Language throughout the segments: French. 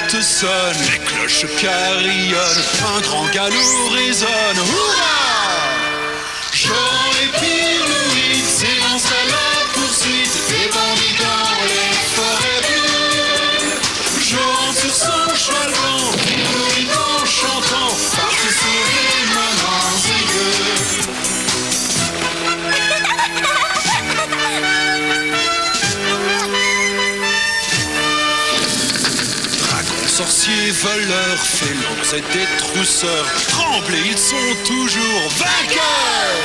portes sonnent, les cloches carillonnent, un grand galop résonne. Hurrah! Jean et Pierre Louis s'élancent à la poursuite des bandits dans les forêts bleues. Jean sur son cheval blanc, Pierre Louis en chantant, partent sur les mamans aiguës. Sorciers, voleurs, félons et détrousseurs, tremblés, ils sont toujours vainqueurs.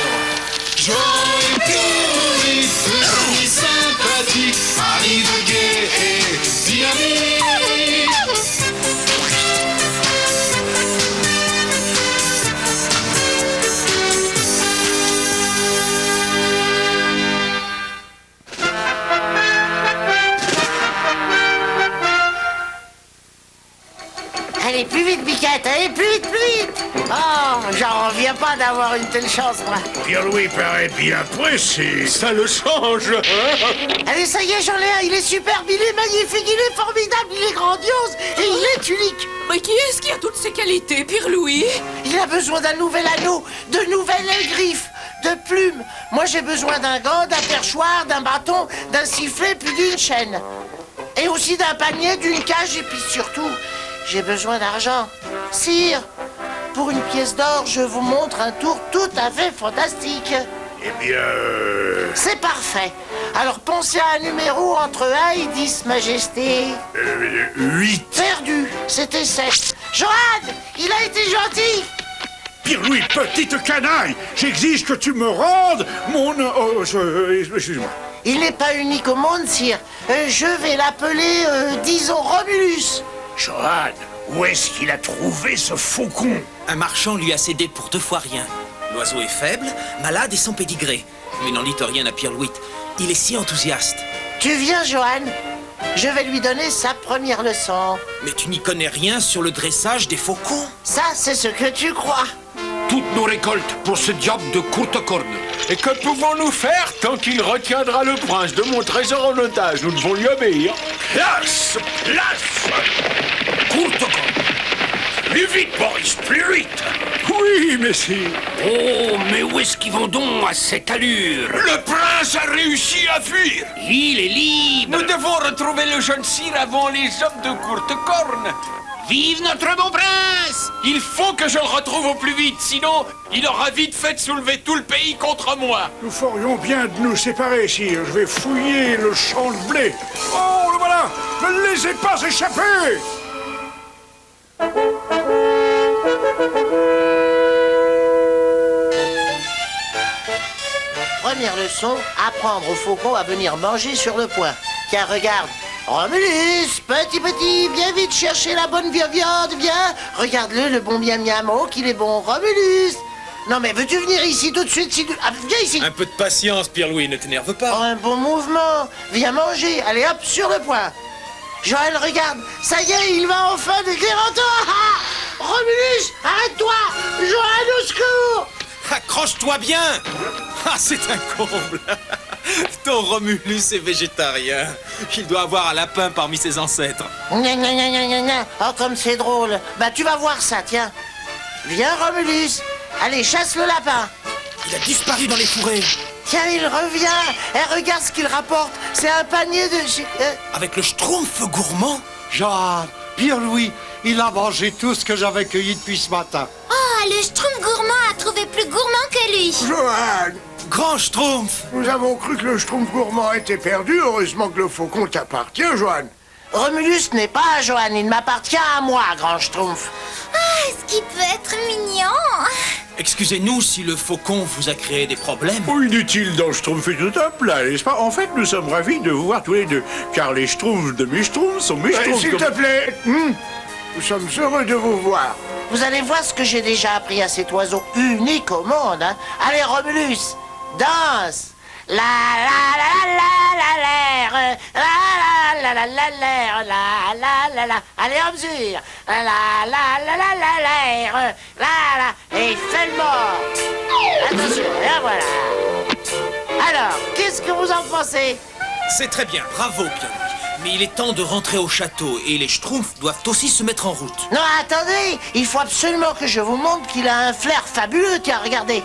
Jean et Pierre, deux amis sympathiques, arrivent gais et dynamiques. Allez, plus vite, Biquette, allez, plus vite, plus vite. Oh, j'en reviens pas d'avoir une telle chance, moi. Pierre-Louis paraît bien pressé. Ça le change. Allez, ça y est, j'en ai un, il est superbe, il est magnifique, il est formidable, il est grandiose et il est unique. Mais qui est-ce qui a toutes ces qualités, Pierre-Louis? Il a besoin d'un nouvel anneau, de nouvelles griffes, de plumes. Moi, j'ai besoin d'un gant, d'un perchoir, d'un bâton, d'un sifflet, puis d'une chaîne. Et aussi d'un panier, d'une cage, et puis surtout, j'ai besoin d'argent. Sire, pour une pièce d'or, je vous montre un tour tout à fait fantastique. Eh bien... C'est parfait. Alors pensez à un numéro entre 1 et 10, Majesté. 8. Perdu, c'était 7. Johan, il a été gentil. Pierre-Louis, petite canaille, j'exige que tu me rendes mon... Excuse-moi. Il n'est pas unique au monde, sire. Je vais l'appeler, disons, Romulus. Johan, où est-ce qu'il a trouvé ce faucon? Un marchand lui a cédé pour 2 fois rien. L'oiseau est faible, malade et sans pédigré. Mais n'en dites rien à Pierre-Louis. Il est si enthousiaste. Tu viens, Johan? Je vais lui donner sa première leçon. Mais tu n'y connais rien sur le dressage des faucons. Ça, c'est ce que tu crois. Toutes nos récoltes pour ce diable de courte corne. Et que pouvons-nous faire tant qu'il retiendra le prince de mon trésor en otage? Nous devons lui obéir. Place! Place! Courte corne. Plus vite, Boris, plus vite! Oui, messire. Oh, mais où est-ce qu'ils vont donc à cette allure? Le prince a réussi à fuir. Il est libre! Nous devons retrouver le jeune sire avant les hommes de courte corne. Vive notre bon prince! Il faut que je le retrouve au plus vite, sinon il aura vite fait de soulever tout le pays contre moi. Nous ferions bien de nous séparer, sire. Je vais fouiller le champ de blé. Oh, le voilà! Ne laissez pas échapper! Première leçon, apprendre au faucon à venir manger sur le point. Tiens, regarde. Romulus, petit, viens vite chercher la bonne viande, viens. Regarde-le, le bon miam miam, oh qu'il est bon, Romulus. Non mais veux-tu venir ici tout de suite si tu... Ah, viens ici. Un peu de patience, Pierre-Louis, ne t'énerve Oh, pas. un bon mouvement. Viens manger, allez hop, sur le point. Joël, regarde, ça y est, il va enfin décrire en toi. Ah, Romulus, arrête-toi. Joël, au secours. Accroche-toi bien. Ah, c'est un comble. Ton Romulus est végétarien. Il doit avoir un lapin parmi ses ancêtres. Gna, gna, gna, gna, gna, gna. Oh, comme c'est drôle. Bah, tu vas voir ça, tiens. Viens, Romulus. Allez, chasse le lapin. Il a disparu dans les fourrés. Tiens, il revient. Et regarde ce qu'il rapporte. C'est un panier de... Avec le schtroumpf gourmand. Jean, Pierre-Louis, il a mangé tout ce que j'avais cueilli depuis ce matin. Oh, le Schtroumpf gourmand a trouvé plus gourmand que lui. Johan, Grand schtroumpf. nous avons cru que le schtroumpf gourmand était perdu. Heureusement que le faucon t'appartient, Johan. Romulus n'est pas à Johan, il m'appartient à moi, grand schtroumpf. Ah, est-ce qu'il peut être mignon? Excusez-nous si le faucon vous a créé des problèmes. Oh, inutile dans Schtroumpf et tout up, là, n'est-ce pas? En fait, nous sommes ravis de vous voir tous les deux, car les Schtroumpfs de mes Schtroumpfs sont mes Schtroumpfs. S'il te plaît, nous sommes heureux de vous voir. Vous allez voir ce que j'ai déjà appris à cet oiseau unique au monde, hein. Allez, Romulus, danse. La la la la la l'air, la la la la l'air, la la. Allez, en mesure. La la la la la l'air, la. Et fais le mort. Attention, et voilà. Alors, qu'est-ce que vous en pensez? C'est très bien, bravo Pierre-Louis. Mais il est temps de rentrer au château et les Schtroumpfs doivent aussi se mettre en route. Non, attendez, il faut absolument que je vous montre qu'il a un flair fabuleux, tiens, regardez.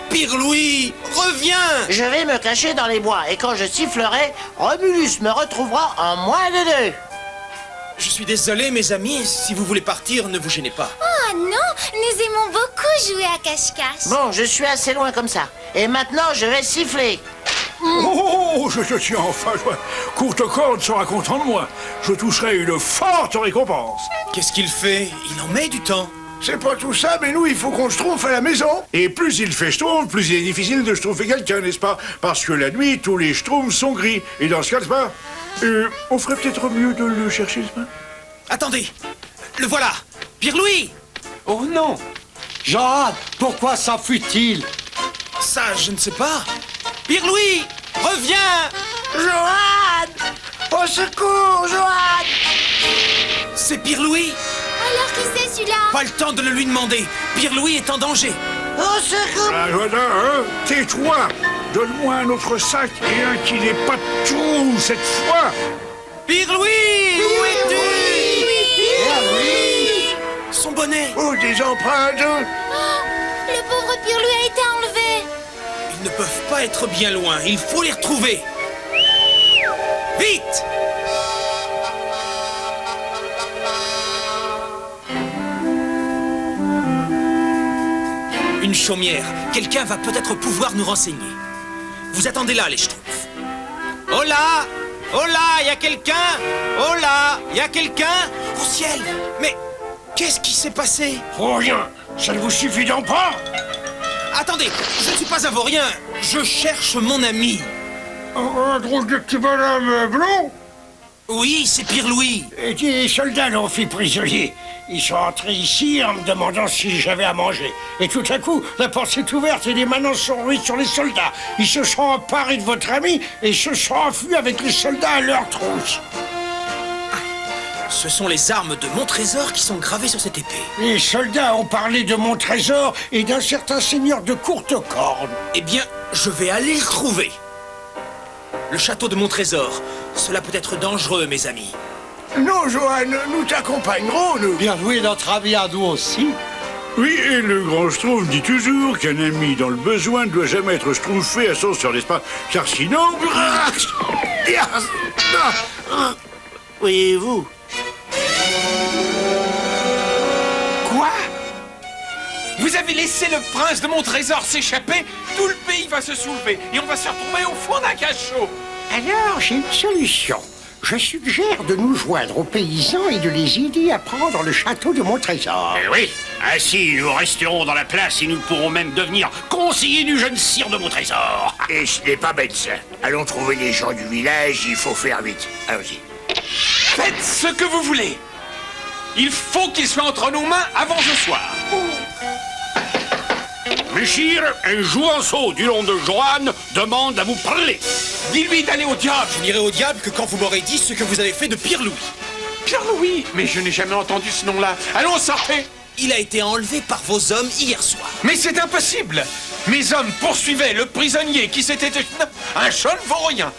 Pirlouis, reviens! Je vais me cacher dans les bois, et quand je sifflerai, Romulus me retrouvera en moins de 2. Je suis désolé, mes amis, si vous voulez partir, ne vous gênez pas. Oh non, nous aimons beaucoup jouer à cache-cache. Bon, je suis assez loin comme ça. Et maintenant, je vais siffler. Oh, je te tiens enfin. Courte-corde sera content de moi. Je toucherai une forte récompense. Qu'est-ce qu'il fait? Il en met du temps. C'est pas tout ça, mais nous, il faut qu'on schtroumpfe à la maison. Et plus il fait schtroumpf, plus il est difficile de schtroumpfer quelqu'un, n'est-ce pas? Parce que la nuit, tous les schtroumpfs sont gris. Et dans ce cas, n'est-ce pas? On ferait peut-être mieux de le chercher, n'est-ce pas? Attendez, le voilà. Pirlouis! Oh non! Jean, pourquoi s'enfuit-il? Ça, je ne sais pas. Pirlouis, reviens! Johan! Au secours, Johan! C'est Pirlouis? Alors qui c'est celui-là? Pas le temps de le lui demander. Pirlouis est en danger. Au secours! Ah, voilà, hein? Tais-toi! Donne-moi un autre sac et un qui n'est pas tout cette fois! Pirlouis! Où es-tu? Son bonnet! Oh, des empreintes! Le pauvre Pirlouis a été enlevé. Ils ne peuvent pas être bien loin. Il faut les retrouver. Vite! Une chaumière. Quelqu'un va peut-être pouvoir nous renseigner. Vous attendez là, les Schtroumpfs. Oh là! Oh là! Y a quelqu'un? Oh là! Y a quelqu'un? Au ciel! Mais qu'est-ce qui s'est passé? Oh, rien! Ça ne vous suffit donc pas? Attendez! Je ne suis pas un vaurien! Je cherche mon ami! Un drôle de petit bonhomme blond? Oui, c'est Pirlouis! Et des soldats l'ont fait prisonnier. Ils sont entrés ici en me demandant si j'avais à manger. Et tout à coup, la porte s'est ouverte et des manants sont rués sur les soldats. Ils se sont emparés de votre ami et se sont enfuis avec les soldats à leur trousse. Ce sont les armes de mon trésor qui sont gravées sur cette épée. Les soldats ont parlé de mon trésor et d'un certain seigneur de courte corde. Eh bien, je vais aller le trouver. Le château de mon trésor. Cela peut être dangereux, mes amis. Non, Johan, nous t'accompagnerons, nous. Bien joué, notre ami à nous aussi. Oui, et le grand Schtroumpf dit toujours qu'un ami dans le besoin ne doit jamais être schtroumpfé à son sort, n'est-ce pas? Car sinon... Voyez-vous? Quoi? Vous avez laissé le prince de mon trésor s'échapper? Tout le pays va se soulever et on va se retrouver au fond d'un cachot. Alors, j'ai une solution. Je suggère de nous joindre aux paysans et de les aider à prendre le château de mon trésor. Eh oui, ainsi nous resterons dans la place et nous pourrons même devenir conseillers du jeune sire de mon trésor. Et ce n'est pas bête, ça. Allons trouver les gens du village, il faut faire vite. Allons-y. Faites ce que vous voulez. Il faut qu'il soit entre nos mains avant ce soir. Messire, un jouanceau du nom de Johan demande à vous parler. Dis-lui d'aller au diable. Je n'irai au diable que quand vous m'aurez dit ce que vous avez fait de Pirlouis. Pierre-Louis? Mais je n'ai jamais entendu ce nom-là. Allons, sortez. Il a été enlevé par vos hommes hier soir. Mais c'est impossible. Mes hommes poursuivaient le prisonnier qui s'était... un jeune vaurien.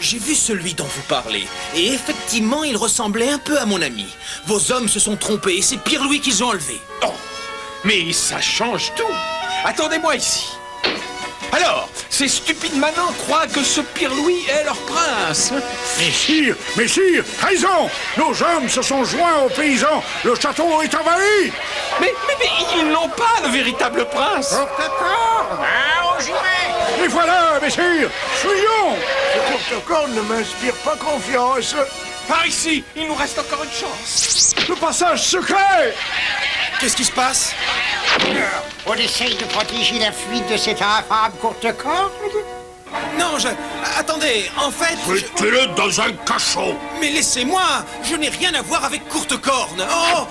J'ai vu celui dont vous parlez, et effectivement, il ressemblait un peu à mon ami. Vos hommes se sont trompés, et c'est Pirlouis qu'ils ont enlevé. Oh, mais ça change tout. Attendez-moi ici. Alors, ces stupides manants croient que ce Pirlouis est leur prince. Messire, trahison! Nos hommes se sont joints aux paysans. Le château est envahi. Mais ils n'ont pas de véritable prince. Et voilà, messire, fuyons! Ce courte-corde ne m'inspire pas confiance. Par ici, il nous reste encore une chance. Le passage secret! Qu'est-ce qui se passe? On essaye de protéger la fuite de cette infâme courte-corde? Non, attendez, en fait... Mettez-le dans un cachot. Mais laissez-moi! Je n'ai rien à voir avec Courte-Corne. Oh!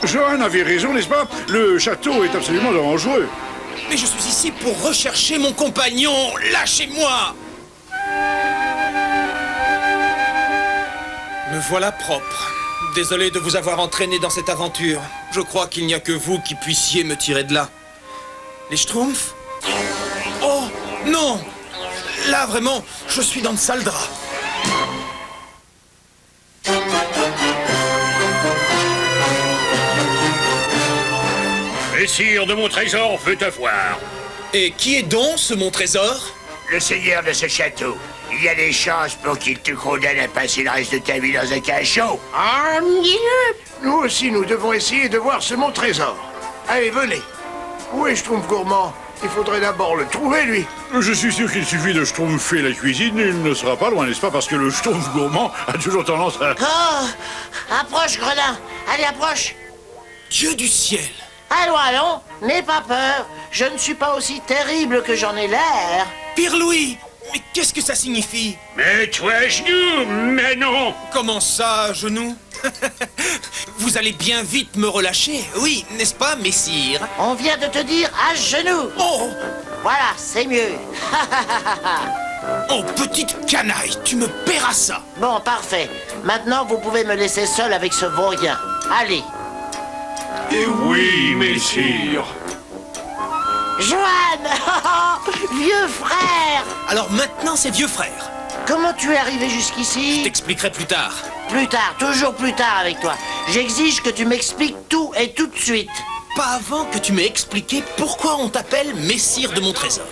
Johan avait raison, n'est-ce pas? Le château est absolument dangereux. Mais je suis ici pour rechercher mon compagnon. Lâchez-moi! Me voilà propre. Désolé de vous avoir entraîné dans cette aventure. Je crois qu'il n'y a que vous qui puissiez me tirer de là. Les Schtroumpfs? Oh, non! Là, vraiment, je suis dans de sales draps. Messire de mon trésor veut te voir. Et qui est donc ce mon trésor? Le seigneur de ce château. Il y a des chances pour qu'il te condamne à passer le reste de ta vie dans un cachot. Ah, nous aussi, nous devons essayer de voir ce mon trésor. Allez, venez. Où est Schtroumpf gourmand? Il faudrait d'abord le trouver, lui. Je suis sûr qu'il suffit de schtroumpfer la cuisine, il ne sera pas loin, n'est-ce pas? Parce que le Schtroumpf gourmand a toujours tendance à... Oh! Approche, Gredin. Allez, approche. Dieu du ciel! Allons, n'aie pas peur. Je ne suis pas aussi terrible que j'en ai l'air. Pierre-Louis! Mais qu'est-ce que ça signifie? Mets-toi à genoux, mais non. Comment ça, à genoux? Vous allez bien vite me relâcher, oui, n'est-ce pas, messire? On vient de te dire à genoux. Oh! Voilà, c'est mieux. Oh, petite canaille, tu me paieras ça! Bon, parfait. Maintenant, vous pouvez me laisser seul avec ce vaurien. Allez. Oui, messire. Joanne! Vieux frère! Alors maintenant, c'est vieux frère. Comment tu es arrivé Je jusqu'ici? t'expliquerai plus tard. Plus tard, toujours plus tard avec toi. J'exige que tu m'expliques tout et tout de suite. Pas avant que tu m'aies expliqué pourquoi on t'appelle messire de mon trésor.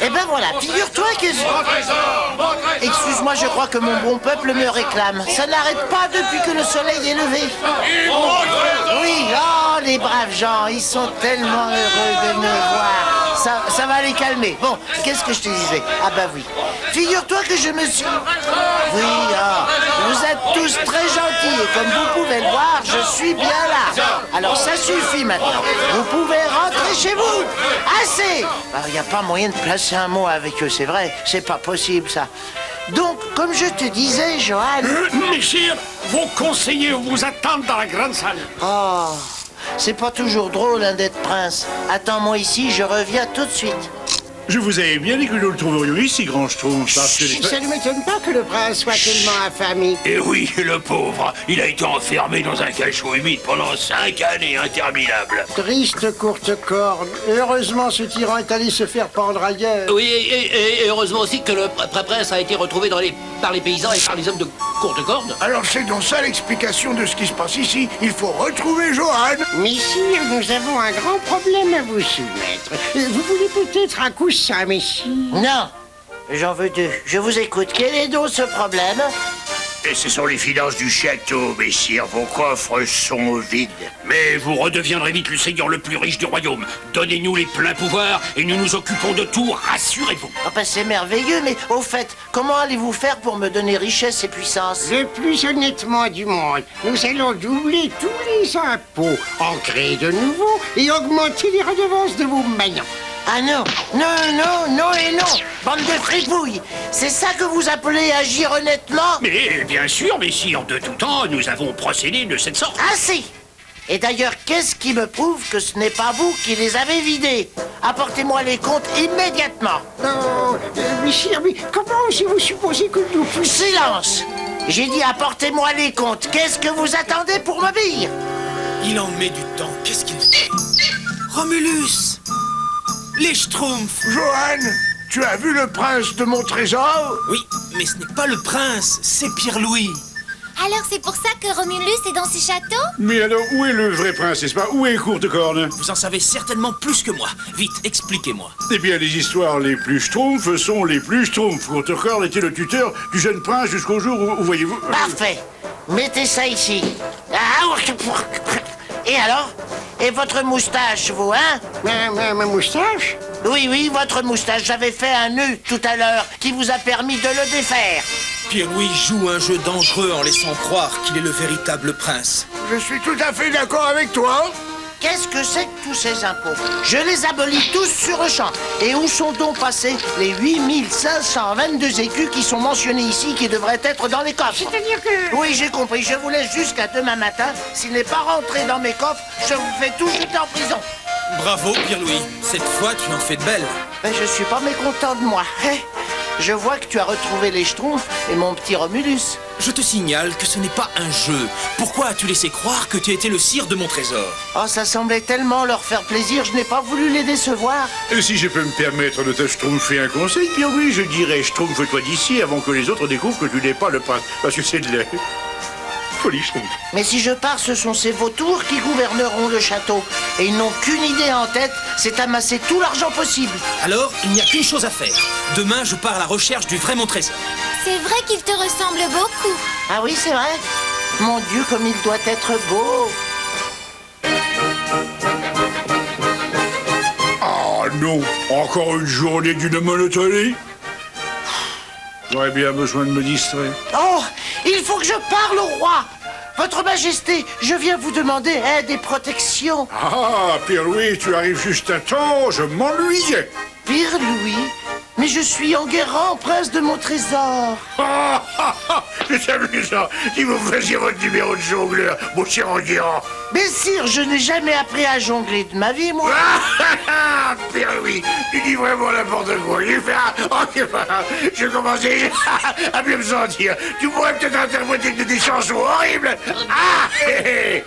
Eh ben voilà, figure-toi que... Excuse-moi, je crois que mon bon peuple me réclame. Ça n'arrête pas depuis que le soleil est levé. Oui, oh, les braves gens, ils sont tellement heureux de me voir. Ça va les calmer. Bon, qu'est-ce que je te disais? Ah bah oui. Figure-toi que je me suis... Oui, vous êtes tous très gentils et comme vous pouvez le voir, je suis bien là. Alors ça suffit maintenant. Vous pouvez rentrer chez vous. Assez. Il n'y a pas moyen de placer un mot avec eux, c'est vrai. C'est pas possible, ça. Donc, comme je te disais, Johan... Messire, vos conseillers vous attendent dans la grande salle. Oh, c'est pas toujours drôle hein, d'être prince. Attends-moi ici, je reviens tout de suite. Je vous avais bien dit que nous le trouverions ici, grand Schtroumpf, parce que les... Ça ne m'étonne pas que le prince soit tellement affamé. Et oui, le pauvre, il a été enfermé dans un cachot humide pendant 5 années interminables. Triste courte corne. Heureusement, ce tyran est allé se faire pendre ailleurs. Oui, et heureusement aussi que le prince a été retrouvé par les paysans et par les hommes de courte corde. Alors c'est donc ça l'explication de ce qui se passe ici. Il faut retrouver Johan. Messire, nous avons un grand problème à vous soumettre. Vous voulez peut-être un coussin, messire? Non, j'en veux deux. Je vous écoute. Quel est donc ce problème? Et ce sont les finances du château, messire. Vos coffres sont vides. Mais vous redeviendrez vite le seigneur le plus riche du royaume. Donnez-nous les pleins pouvoirs et nous nous occupons de tout, rassurez-vous. Oh ben c'est merveilleux, mais au fait, comment allez-vous faire pour me donner richesse et puissance? Le plus honnêtement du monde, nous allons doubler tous les impôts, en créer de nouveaux et augmenter les redevances de vos magnons. Ah non, non et non, bande de fripouilles. C'est ça que vous appelez agir honnêtement? Mais bien sûr, messire, de tout temps, nous avons procédé de cette sorte. Assez. Et d'ailleurs, qu'est-ce qui me prouve que ce n'est pas vous qui les avez vidés? Apportez-moi les comptes immédiatement. Non, messire, mais comment osez-vous supposer que nous puissions... Silence. J'ai dit apportez-moi les comptes. Qu'est-ce que vous attendez pour m'obéir? Il en met du temps, qu'est-ce qu'il fait? Romulus! Les Schtroumpfs! Johan, tu as vu le prince de mon trésor? Oui, mais ce n'est pas le prince, c'est Pierre-Louis. Alors c'est pour ça que Romulus est dans ce château? Mais alors, où est le vrai prince, n'est-ce pas? Où est Courtecorne? Vous en savez certainement plus que moi. Vite, expliquez-moi. Eh bien, les histoires les plus schtroumpfs sont les plus schtroumpfs. Courtecorne était le tuteur du jeune prince jusqu'au jour où voyez-vous... Parfait. Mettez ça ici. Ah, et alors? Et votre moustache, vous, hein? Ma moustache? Oui, votre moustache. J'avais fait un nœud tout à l'heure qui vous a permis de le défaire. Pierre-Louis joue un jeu dangereux en laissant croire qu'il est le véritable prince. Je suis tout à fait d'accord avec toi. Qu'est-ce que c'est que tous ces impôts? Je les abolis tous sur le champ. Et où sont donc passés les 8522 écus qui sont mentionnés ici, qui devraient être dans les coffres? C'est-à-dire que... Oui, j'ai compris. Je vous laisse jusqu'à demain matin. S'il n'est pas rentré dans mes coffres, je vous fais tout jeter en prison. Bravo, Pierre-Louis. Cette fois, tu en fais de belles. Mais je suis pas mécontent de moi. Je vois que tu as retrouvé les Schtroumpfs et mon petit Romulus. Je te signale que ce n'est pas un jeu. Pourquoi as-tu laissé croire que tu étais le sire de mon trésor? Oh, ça semblait tellement leur faire plaisir, je n'ai pas voulu les décevoir. Et si je peux me permettre de te schtroumpfer un conseil, bien oui, je dirais schtroumpfe-toi d'ici avant que les autres découvrent que tu n'es pas le prince. Parce que c'est de la folie, schtroumpf. Mais si je pars, ce sont ces vautours qui gouverneront le château. Et ils n'ont qu'une idée en tête, c'est amasser tout l'argent possible. Alors, il n'y a qu'une chose à faire. Demain, je pars à la recherche du vrai mon trésor. C'est vrai qu'il te ressemble beaucoup. Ah oui, c'est vrai. Mon Dieu, comme il doit être beau. Ah non, encore une journée d'une monotonie. J'aurais bien besoin de me distraire. Oh, il faut que je parle au roi. Votre Majesté, je viens vous demander aide et protection. Ah, Pierre-Louis, tu arrives juste à temps, je m'ennuyais. Pierre-Louis, mais je suis Enguerrand, prince de mon trésor. Ah, ah, ah, c'est amusant. Si vous faisiez votre numéro de jongleur, mon cher Enguerrand. Mais sire, je n'ai jamais appris à jongler de ma vie, moi. Ah, Pierre-Louis, tu dis vraiment n'importe quoi. Je commençais à bien me sentir. Tu pourrais peut-être interpréter des chansons horribles. Ah,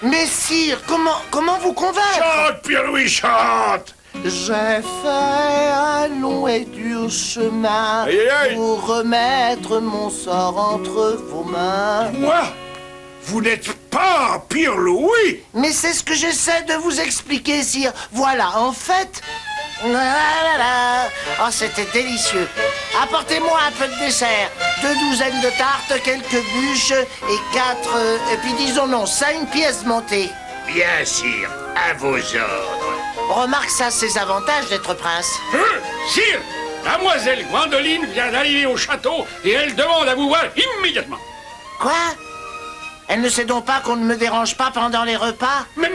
Mais sire, comment vous convaincre? chante, Pierre-Louis, chante. J'ai fait un long et dur chemin Aïe, aïe, aïe. pour remettre mon sort entre vos mains. Moi, vous n'êtes pas Pierre-Louis. Mais c'est ce que j'essaie de vous expliquer, sire. Voilà, en fait... Oh, c'était délicieux. Apportez-moi un peu de dessert. 2 douzaines de tartes, quelques bûches et 4... et puis disons non, 5 pièces montées. Bien sûr, à vos ordres. Remarque, ça, ses avantages d'être prince. Sire, mademoiselle Gwendoline vient d'arriver au château et elle demande à vous voir immédiatement. Quoi? Elle ne sait donc pas qu'on ne me dérange pas pendant les repas? Mais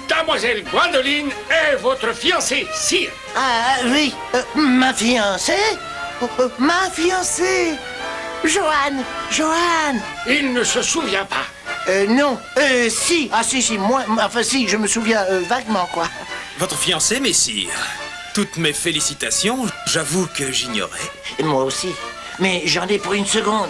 mademoiselle Gwendoline est votre fiancée, sire. Ah, oui, ma fiancée? Ma fiancée? Joanne. Il ne se souvient pas. Non, si, si, moi, enfin si, je me souviens vaguement, quoi. Votre fiancé, messire. Toutes mes félicitations, j'avoue que j'ignorais. Et moi aussi, mais j'en ai pour une seconde.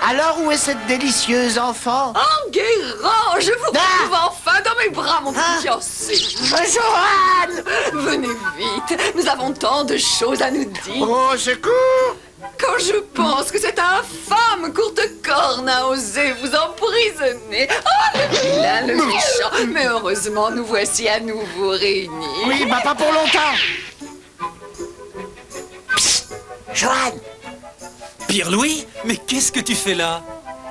Alors, où est cette délicieuse enfant? Enguerrand, je vous Ah retrouve enfin dans mes bras, mon petit fiancé. Joanne! Venez vite, nous avons tant de choses à nous dire. Oh, secours! Quand je pense que cette infâme courte-corne a osé vous emprisonner. Oh, le vilain, le méchant. Mais heureusement, nous voici à nouveau réunis. Oui, bah pas pour longtemps. Psst, Joanne! Pierre-Louis, mais qu'est-ce que tu fais là?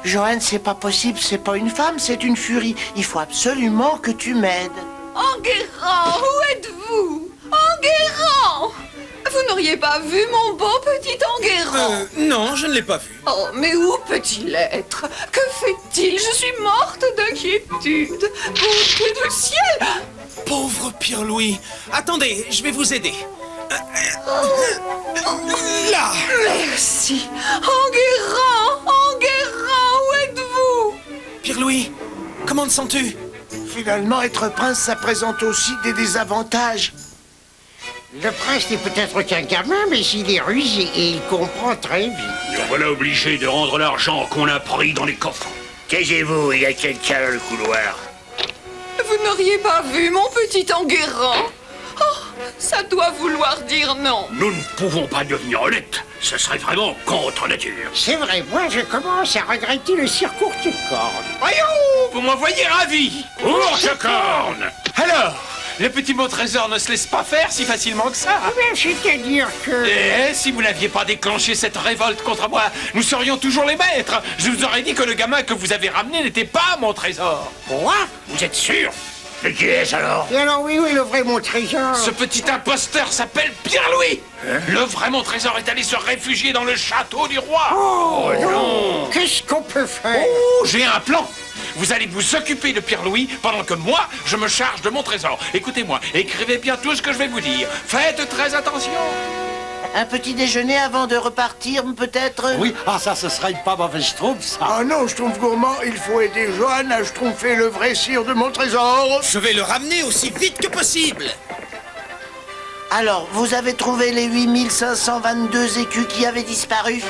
Joanne, c'est pas possible, c'est pas une femme, c'est une furie. Il faut absolument que tu m'aides. Enguerrand, où êtes-vous? Enguerrand! Vous n'auriez pas vu mon beau petit Enguerrand? Non, je ne l'ai pas vu. Oh, mais où peut-il être? Que fait-il? Je suis morte d'inquiétude. Bonté du ciel! Pauvre Pierre-Louis. Attendez, je vais vous aider. Là! Merci. Enguerrand! Enguerrand, où êtes-vous? Pierre-Louis, comment te sens-tu? Finalement, être prince, ça présente aussi des désavantages. Le prince n'est peut-être qu'un gamin, mais il est rusé et il comprend très vite. Nous voilà obligés de rendre l'argent qu'on a pris dans les coffres. Taisez-vous, il y a quelqu'un dans le couloir. Vous n'auriez pas vu mon petit Enguerrand? Oh, ça doit vouloir dire non. Nous ne pouvons pas devenir honnêtes. Ce serait vraiment contre nature. C'est vrai, moi je commence à regretter le cirque courte-corne. Voyons, vous m'envoyez ravi. Courte-corne! Alors, le petit mot trésor ne se laisse pas faire si facilement que ça. Mais c'est-à-dire que... Et si vous n'aviez pas déclenché cette révolte contre moi, nous serions toujours les maîtres. Je vous aurais dit que le gamin que vous avez ramené n'était pas mon trésor. Quoi? Vous êtes sûr? Mais qui est-ce alors? Et alors oui, le vrai mon trésor. Ce petit imposteur s'appelle Pierre-Louis. Le vrai mon trésor est allé se réfugier dans le château du roi. Oh non! Qu'est-ce qu'on peut faire? Oh, j'ai un plan. Vous allez vous occuper de Pierre-Louis pendant que moi, je me charge de mon trésor. Écoutez-moi, écrivez bien tout ce que je vais vous dire. Faites très attention. Un petit déjeuner avant de repartir, peut-être? Oui, ça, ce serait pas mauvais, je trouve, ça. Ah non, Schtroumpf gourmand, il faut aider Joanne à schtroumpfer le vrai sire de mon trésor. Je vais le ramener aussi vite que possible. Alors, vous avez trouvé les 8522 écus qui avaient disparu?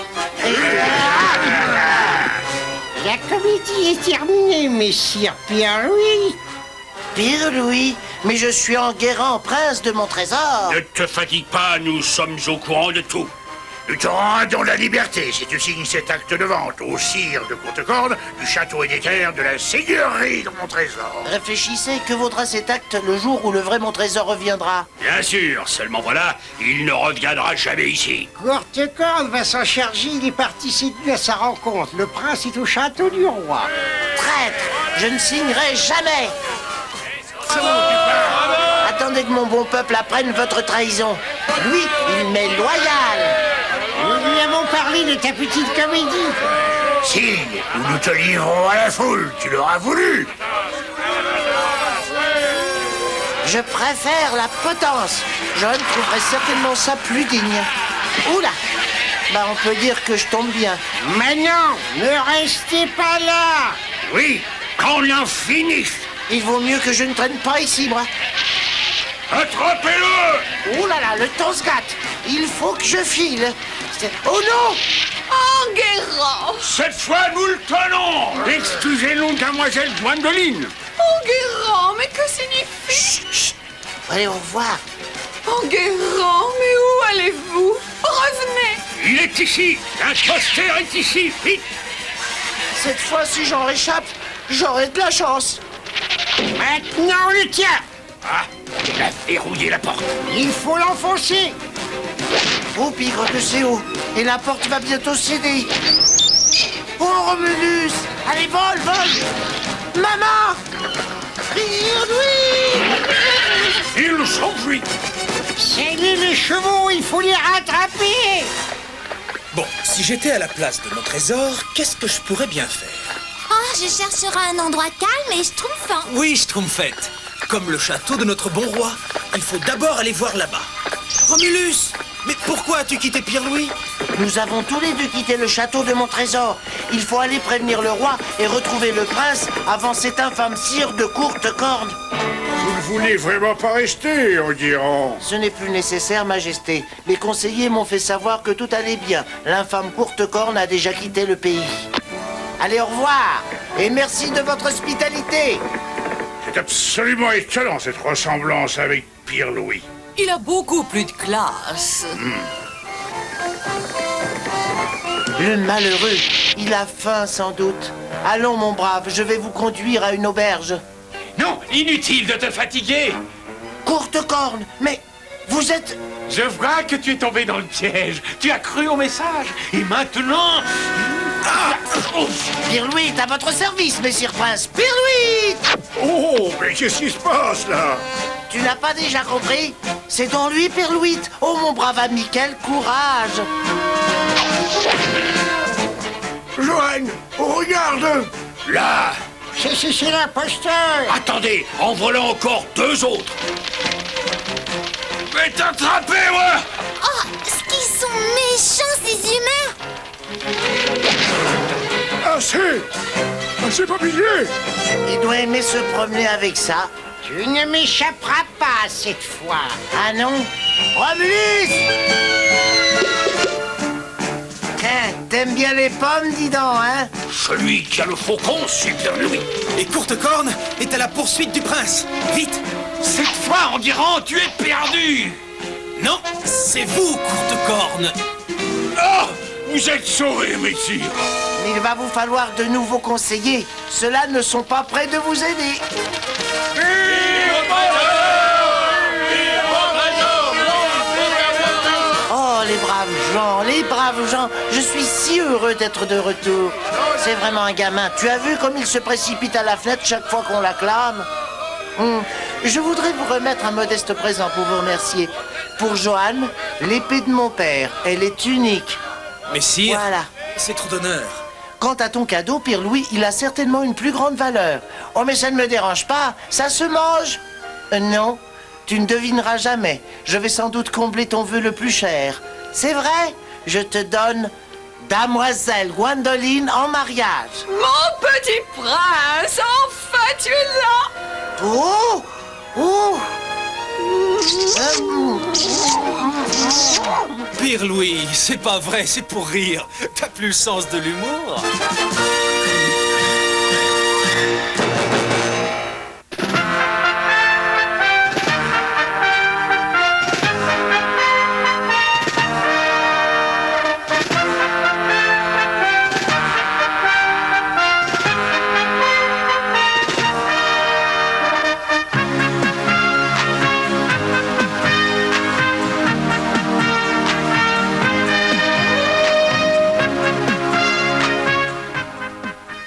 La comédie est terminée, messire Pierre-Louis. Pierre-Louis, mais je suis Enguerrand, prince de mon trésor. Ne te fatigue pas, nous sommes au courant de tout. Nous te rendons la liberté si tu signes cet acte de vente au sire de Courtecorne, du château et des terres de la seigneurie de mon trésor. Réfléchissez, que vaudra cet acte le jour où le vrai mon trésor reviendra? Bien sûr, seulement voilà, il ne reviendra jamais ici. Courtecorne va s'en charger, il est parti séduire à sa rencontre. Le prince est au château du roi. Traître, je ne signerai jamais. Attendez que mon bon peuple apprenne votre trahison. Lui, il m'est loyal. Nous lui avons parlé de ta petite comédie. Signe, ou nous te livrons à la foule, tu l'auras voulu. Je préfère la potence. John trouverait certainement ça plus digne. Oula, bah on peut dire que je tombe bien. Mais non, ne restez pas là. Oui, qu'on en finisse. Il vaut mieux que je ne traîne pas ici, moi. Attrapez-le! Ouh là là, le temps se gâte. Il faut que je file. Oh non! Enguerrand! Cette fois, nous le tenons! Excusez-nous, mademoiselle Gwendoline. Enguerrand, mais que signifie? Chut, chut. Allez, au revoir. Enguerrand, mais où allez-vous? Revenez! Il est ici! L'imposteur est ici! Vite! Cette fois, si j'en réchappe, j'aurai de la chance. Maintenant, on le tient. Ah, il a verrouillé la porte. Il faut l'enfoncer. Oh, pigre que c'est haut. Et la porte va bientôt céder. Oh, Romulus! Allez, vole, vole! Maman! Pierre-Louis! Il s'enfuit! Scellez les chevaux, il faut les rattraper. Bon, si j'étais à la place de mon trésor, qu'est-ce que je pourrais bien faire? Oh, je chercherai un endroit calme et schtroumpfant. Oui, Schtroumpfette. Comme le château de notre bon roi. Il faut d'abord aller voir là-bas. Romulus! Mais pourquoi as-tu quitté Pierre-Louis? Nous avons tous les deux quitté le château de mon trésor. Il faut aller prévenir le roi et retrouver le prince avant cet infâme sire de Courtecorne. Vous ne voulez vraiment pas rester, Enguerrand? Ce n'est plus nécessaire, Majesté. Les conseillers m'ont fait savoir que tout allait bien. L'infâme Courtecorne a déjà quitté le pays. Allez, au revoir. Et merci de votre hospitalité. C'est absolument étonnant, cette ressemblance avec Pierre-Louis. Il a beaucoup plus de classe. Le malheureux, il a faim sans doute. Allons, mon brave, je vais vous conduire à une auberge. Non, inutile de te fatiguer. Courtecorne, mais vous êtes... Je vois que tu es tombé dans le piège. Tu as cru au message. Et maintenant... Pierre-Louis est à votre service, messire prince. Pierre-Louis! Oh, mais qu'est-ce qui se passe, là? Tu n'as pas déjà compris? C'est dans lui, Pierre-Louis. Oh, mon brave ami, quel courage! Joanne, oh, regarde! Là! C'est l'imposteur. Attendez, en voilà encore deux autres! Mais t'attrapez, moi! Oh, ce qu'ils sont méchants, ces humains! C'est pas pillé! Il doit aimer se promener avec ça. Tu ne m'échapperas pas cette fois. Ah non? Romulus! Tiens, t'aimes bien les pommes, dis donc, hein? Celui qui a le faucon, c'est Pierre-Louis. Et Courtecorne est à la poursuite du prince. Vite! Cette fois, Enguerrand, tu es perdu. Non, c'est vous, Courtecorne. Ah! Vous êtes sauvés, messire! Mais il va vous falloir de nouveaux conseillers. Ceux-là ne sont pas prêts de vous aider. Oh, les braves gens, je suis si heureux d'être de retour. C'est vraiment un gamin. Tu as vu comme il se précipite à la fenêtre chaque fois qu'on l'acclame? Je voudrais vous remettre un modeste présent pour vous remercier. Pour Joanne, l'épée de mon père, elle est unique. Messire, Voilà. c'est trop d'honneur. Quant à ton cadeau, Pierre-Louis, il a certainement une plus grande valeur. Oh, mais ça ne me dérange pas, ça se mange. Non, tu ne devineras jamais. Je vais sans doute combler ton vœu le plus cher. C'est vrai, je te donne Damoiselle Gwendoline en mariage. Mon petit prince, enfin tu es là! Oh! Pire Louis, c'est pas vrai, c'est pour rire. T'as plus le sens de l'humour.